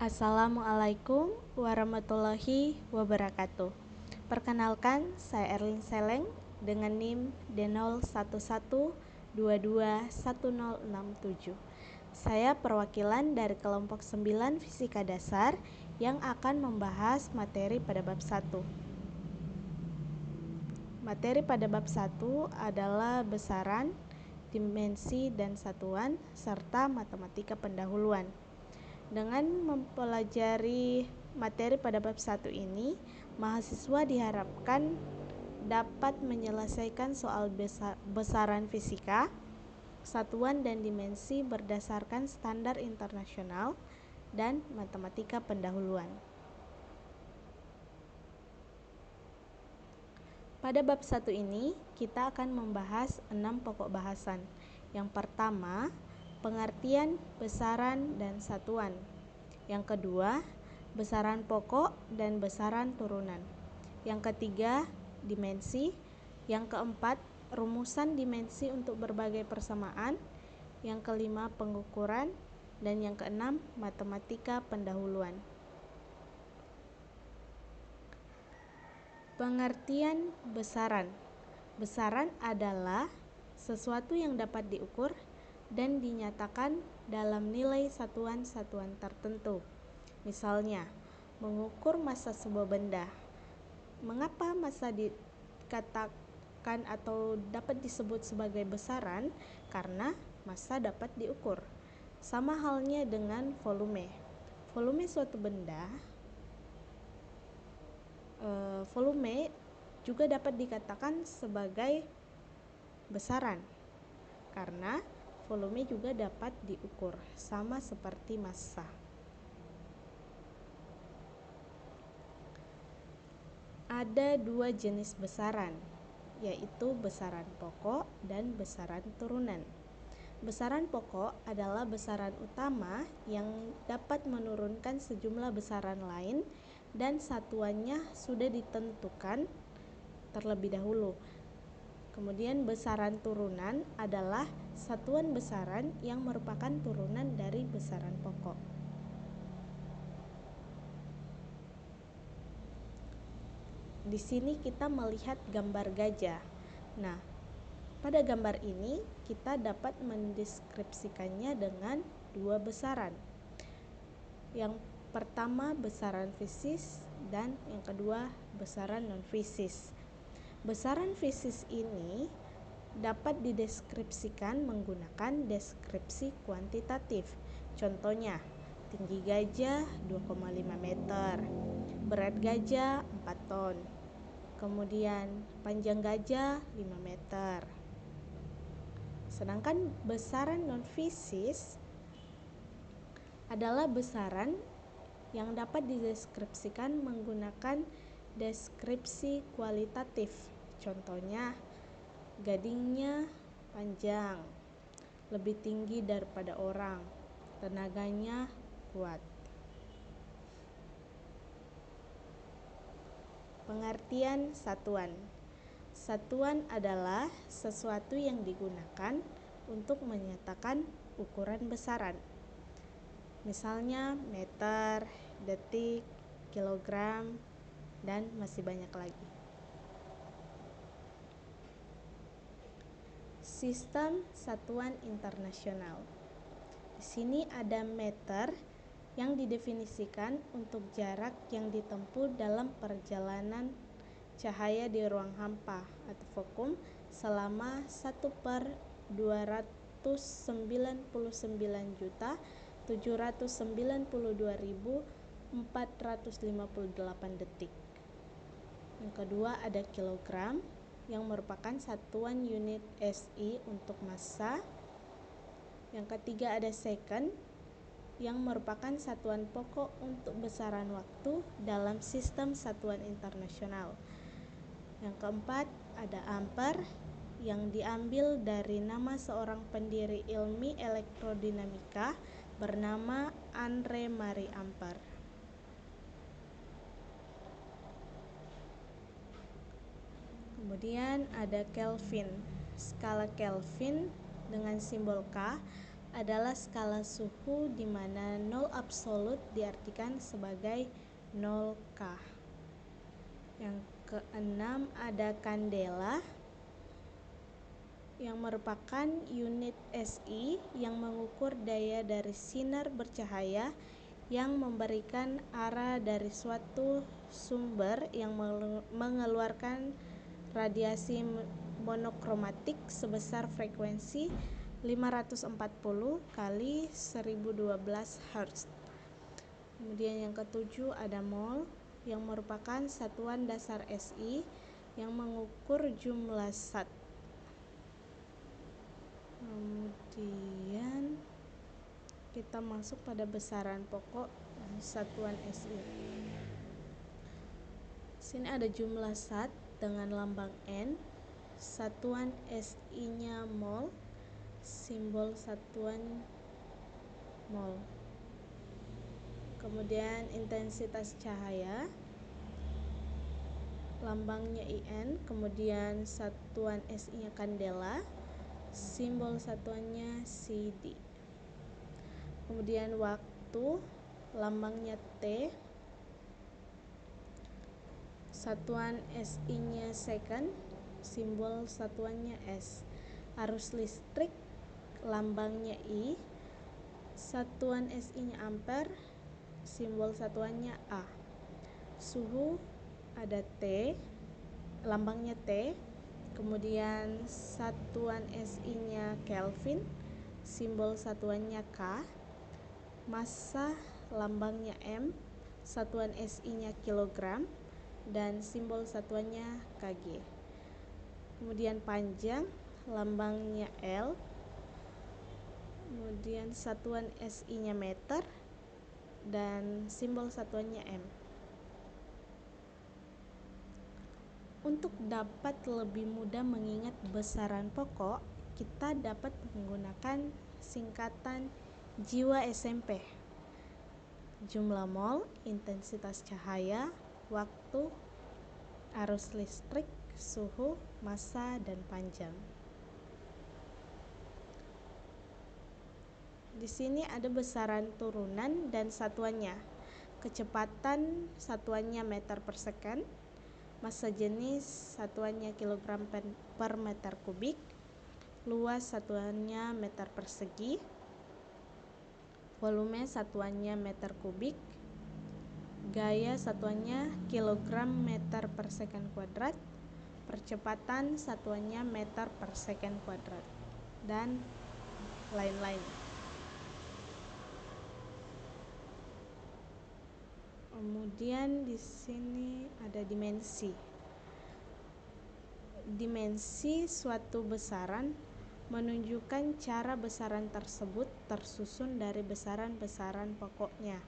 Assalamualaikum warahmatullahi wabarakatuh. Perkenalkan, saya Erlin Seleng dengan NIM D0112211067. Saya perwakilan dari kelompok 9 Fisika Dasar yang akan membahas materi pada bab 1. Materi pada bab 1 adalah besaran, dimensi, dan satuan, serta matematika pendahuluan. Dengan mempelajari materi pada bab 1 ini, mahasiswa diharapkan dapat menyelesaikan soal besaran fisika, satuan dan dimensi berdasarkan standar internasional, dan matematika pendahuluan. Pada bab 1 ini, kita akan membahas 6 pokok bahasan. Yang pertama, pengertian besaran dan satuan. Yang kedua, besaran pokok dan besaran turunan. Yang ketiga, dimensi. Yang keempat, rumusan dimensi untuk berbagai persamaan. Yang kelima, pengukuran. Dan yang keenam, matematika pendahuluan. Pengertian besaran. Besaran adalah sesuatu yang dapat diukur dan dinyatakan dalam nilai satuan-satuan tertentu. Misalnya, mengukur massa sebuah benda. Mengapa massa dikatakan atau dapat disebut sebagai besaran? Karena massa dapat diukur. Sama halnya dengan volume. Volume suatu benda, volume juga dapat dikatakan sebagai besaran. Karena volume juga dapat diukur, sama seperti massa. Ada 2 jenis besaran, yaitu besaran pokok dan besaran turunan. Besaran pokok adalah besaran utama yang dapat menurunkan sejumlah besaran lain dan satuannya sudah ditentukan terlebih dahulu. Kemudian besaran turunan adalah satuan besaran yang merupakan turunan dari besaran pokok. Di sini kita melihat gambar gajah. Nah, pada gambar ini kita dapat mendeskripsikannya dengan 2 besaran. Yang pertama besaran fisis dan yang kedua besaran non-fisis. Besaran fisis ini dapat dideskripsikan menggunakan deskripsi kuantitatif. Contohnya, tinggi gajah 2,5 meter, berat gajah 4 ton, kemudian panjang gajah 5 meter. Sedangkan besaran non-fisis adalah besaran yang dapat dideskripsikan menggunakan deskripsi kualitatif. Contohnya, gadingnya panjang, lebih tinggi daripada orang, tenaganya kuat. Pengertian satuan. Satuan adalah sesuatu yang digunakan untuk menyatakan ukuran besaran. Misalnya meter, detik, kilogram, dan masih banyak lagi. Sistem satuan internasional. Di sini ada meter yang didefinisikan untuk jarak yang ditempuh dalam perjalanan cahaya di ruang hampa atau vakum selama 1/299.792.458 detik. Yang kedua ada kilogram yang merupakan satuan unit SI untuk massa. Yang ketiga ada second yang merupakan satuan pokok untuk besaran waktu dalam sistem satuan internasional. Yang keempat ada ampere yang diambil dari nama seorang pendiri ilmu elektrodinamika bernama Andre Marie Ampere. Kemudian ada Kelvin. Skala Kelvin dengan simbol K adalah skala suhu di mana 0 absolut diartikan sebagai 0 K. Yang keenam ada kandela yang merupakan unit SI yang mengukur daya dari sinar bercahaya yang memberikan arah dari suatu sumber yang mengeluarkan radiasi monokromatik sebesar frekuensi 540 kali 1012 Hz. Kemudian yang ketujuh ada mol yang merupakan satuan dasar SI yang mengukur jumlah zat. Kemudian kita masuk pada besaran pokok satuan SI. Sini ada jumlah zat dengan lambang N, satuan SI-nya mol, simbol satuan mol. Kemudian intensitas cahaya, lambangnya IN, kemudian satuan SI-nya kandela, simbol satuannya CD. Kemudian waktu, lambangnya T, satuan SI-nya second, simbol satuannya S. Arus listrik, lambangnya I, satuan SI-nya ampere, simbol satuannya A. Suhu ada T, lambangnya T, kemudian satuan SI-nya Kelvin, simbol satuannya K. Massa, lambangnya M, satuan SI-nya kilogram, dan simbol satuannya kg. Kemudian panjang, lambangnya L, kemudian satuan SI-nya meter, dan simbol satuannya M. Untuk dapat lebih mudah mengingat besaran pokok, kita dapat menggunakan singkatan jiwa SMP. Jumlah mol, intensitas cahaya, waktu, arus listrik, suhu, massa, dan panjang. Di sini ada besaran turunan dan satuannya. Kecepatan satuannya meter per second, massa jenis satuannya kilogram per meter kubik, luas satuannya meter persegi, volume satuannya meter kubik, gaya satuannya kilogram meter per second kuadrat, percepatan satuannya meter per second kuadrat, dan lain-lain. Kemudian di sini ada dimensi. Dimensi suatu besaran menunjukkan cara besaran tersebut tersusun dari besaran-besaran pokoknya.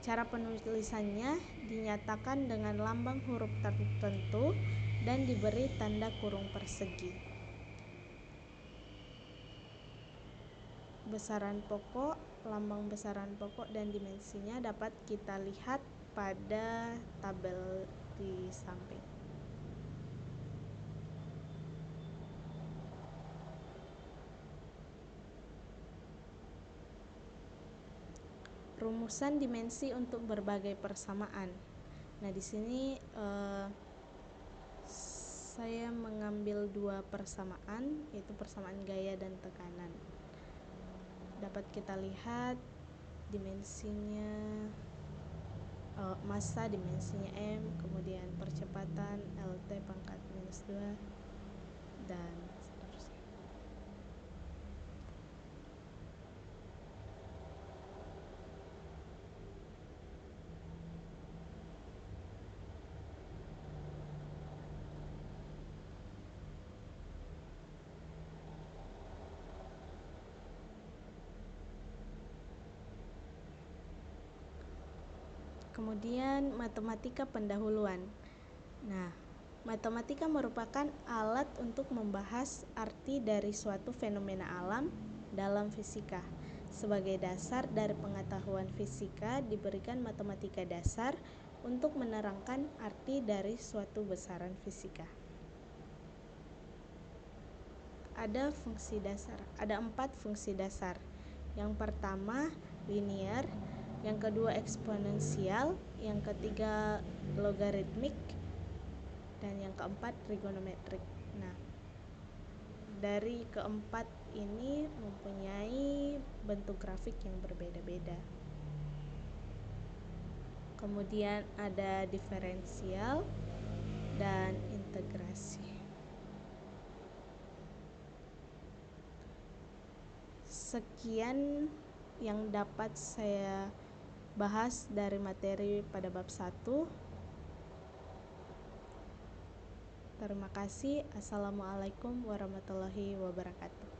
Cara penulisannya dinyatakan dengan lambang huruf tertentu dan diberi tanda kurung persegi. Besaran pokok, lambang besaran pokok dan dimensinya dapat kita lihat pada tabel di samping. Rumusan dimensi untuk berbagai persamaan. Nah, di sini saya mengambil dua persamaan, yaitu persamaan gaya dan tekanan. Dapat kita lihat dimensinya massa dimensinya M, kemudian percepatan LT pangkat minus 2, dan seterusnya. Kemudian matematika pendahuluan. Nah, matematika merupakan alat untuk membahas arti dari suatu fenomena alam dalam fisika. Sebagai dasar dari pengetahuan fisika diberikan matematika dasar untuk menerangkan arti dari suatu besaran fisika. ada fungsi dasar. Ada 4 fungsi dasar. Yang pertama linear, yang kedua eksponensial, yang ketiga logaritmik, dan yang keempat trigonometrik. Nah, dari keempat ini mempunyai bentuk grafik yang berbeda-beda. Kemudian ada diferensial dan integrasi. Sekian yang dapat saya bahas dari materi pada bab 1. Terima kasih. Assalamualaikum warahmatullahi wabarakatuh.